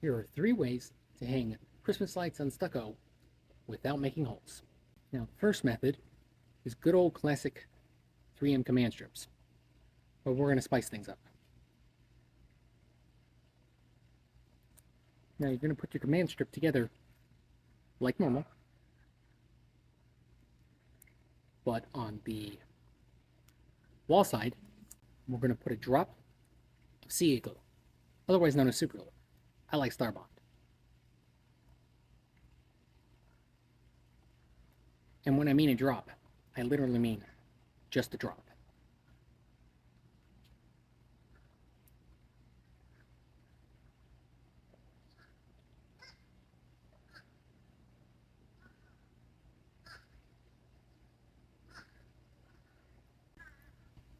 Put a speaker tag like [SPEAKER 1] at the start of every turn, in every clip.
[SPEAKER 1] Here are 3 ways to hang Christmas lights on stucco without making holes. Now, the first method is good old classic 3M command strips, but we're going to spice things up. Now you're going to put your command strip together like normal, but on the wall side, we're going to put a drop of CA glue, otherwise known as super glue. I like Starbond. And when I mean a drop, I literally mean just a drop.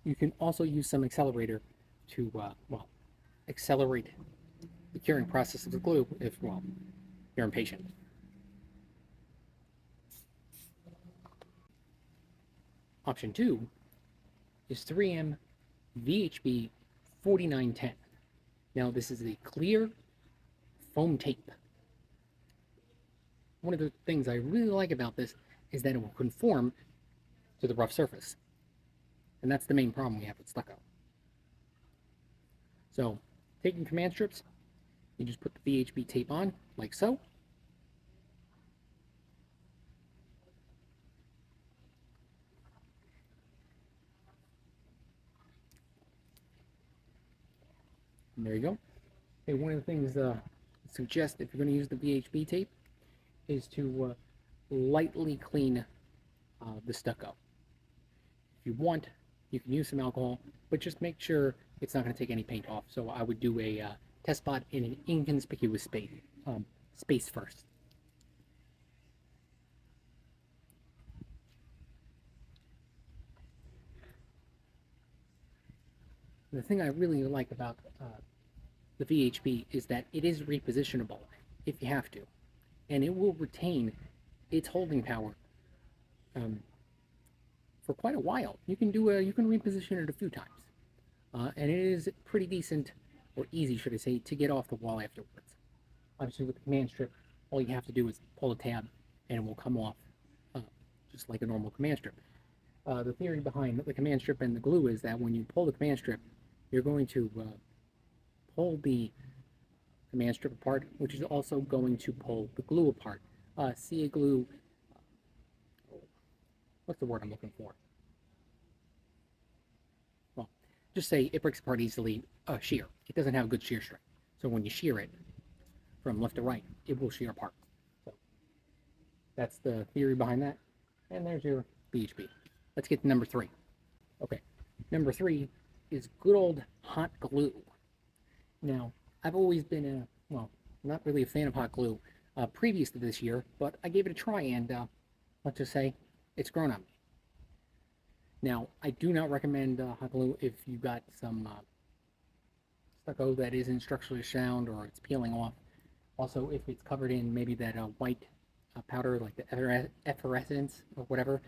[SPEAKER 1] You can also use some accelerator to, accelerate the curing process of the glue if, you're impatient. Option 2 is 3M VHB 4910. Now this is a clear foam tape. One of the things I really like about this is that it will conform to the rough surface. And that's the main problem we have with stucco. So, taking command strips, you just put the VHB tape on, like so. And there you go. Hey, one of the things I suggest if you're going to use the VHB tape is to lightly clean the stucco. If you want, you can use some alcohol, but just make sure it's not going to take any paint off. So I would do a test spot in an inconspicuous space first. The thing I really like about the VHB is that it is repositionable if you have to, and it will retain its holding power for quite a while. You can reposition it a few times, and it is pretty decent, or easy should I say, to get off the wall afterwards. Obviously with the command strip, all you have to do is pull the tab and it will come off just like a normal command strip. The theory behind the command strip and the glue is that when you pull the command strip, you're going to pull the command strip apart, which is also going to pull the glue apart. CA glue, what's the word I'm looking for? Well, just say it breaks apart easily. Shear. It doesn't have a good shear strength. So when you shear it from left to right, it will shear apart. So that's the theory behind that. And there's your VHB. Let's get to number 3. Okay, number 3 is good old hot glue. Now, I've always been not really a fan of hot glue previous to this year, but I gave it a try, and let's just say it's grown on me. Now, I do not recommend hot glue if you got some stucco that isn't structurally sound or it's peeling off. Also, if it's covered in maybe that white powder, like the effervescence or whatever,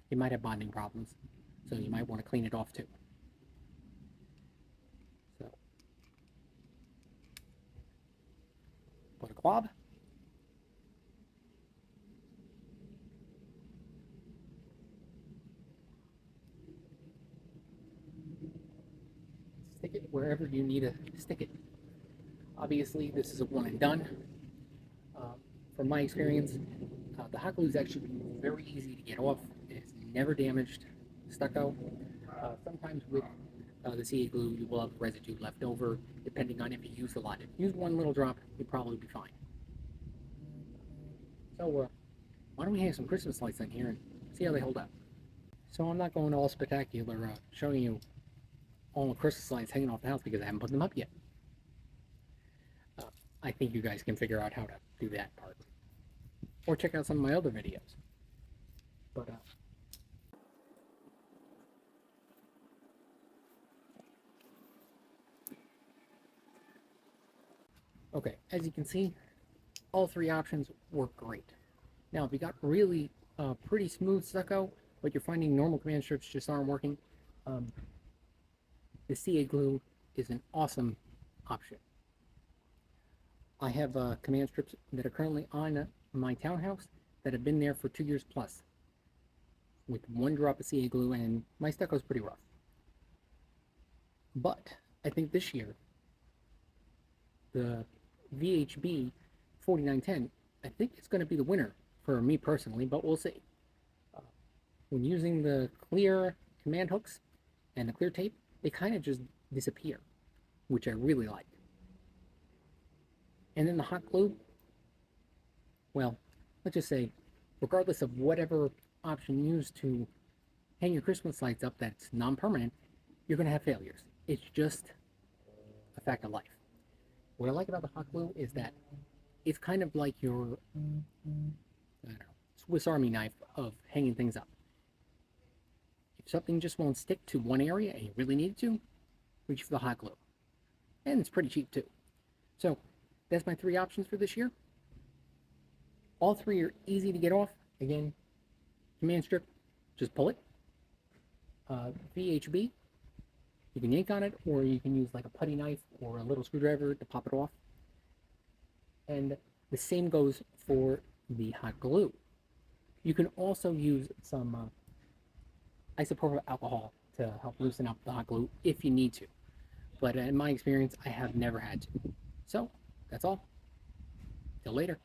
[SPEAKER 1] it might have bonding problems. So you might want to clean it off too. So, put a clob. Stick it wherever you need to stick it. Obviously, this is a one and done. From my experience, the hot glue is actually very easy to get off. It's never damaged stucco. Sometimes with the CA glue, you will have residue left over, depending on if you used a lot. If you used one little drop, you'd probably be fine. So, why don't we hang some Christmas lights on here and see how they hold up? So I'm not going all spectacular, showing you all the Christmas lights hanging off the house because I haven't put them up yet. I think you guys can figure out how to do that part. Or check out some of my other videos. But, okay, as you can see, all 3 options work great. Now, if you got really pretty smooth stucco, but you're finding normal command strips just aren't working, the CA glue is an awesome option. I have command strips that are currently on my townhouse that have been there for 2 years plus with one drop of CA glue, and my stucco is pretty rough. But I think this year, the VHB 4910, I think it's going to be the winner for me personally, but we'll see. Uh, when using the clear command hooks and the clear tape, they kind of just disappear, which I really like. And then the hot glue, well, let's just say, regardless of whatever option you use to hang your Christmas lights up that's non-permanent, you're going to have failures. It's just a fact of life. What I like about the hot glue is that it's kind of like your, I don't know, Swiss Army knife of hanging things up. If something just won't stick to one area and you really need to, reach for the hot glue. And it's pretty cheap too. So that's my 3 options for this year. All 3 are easy to get off. Again, command strip, just pull it. VHB, you can yank on it, or you can use like a putty knife or a little screwdriver to pop it off. And the same goes for the hot glue. You can also use some isopropyl alcohol to help loosen up the hot glue if you need to. But in my experience, I have never had to. So, that's all. Till later.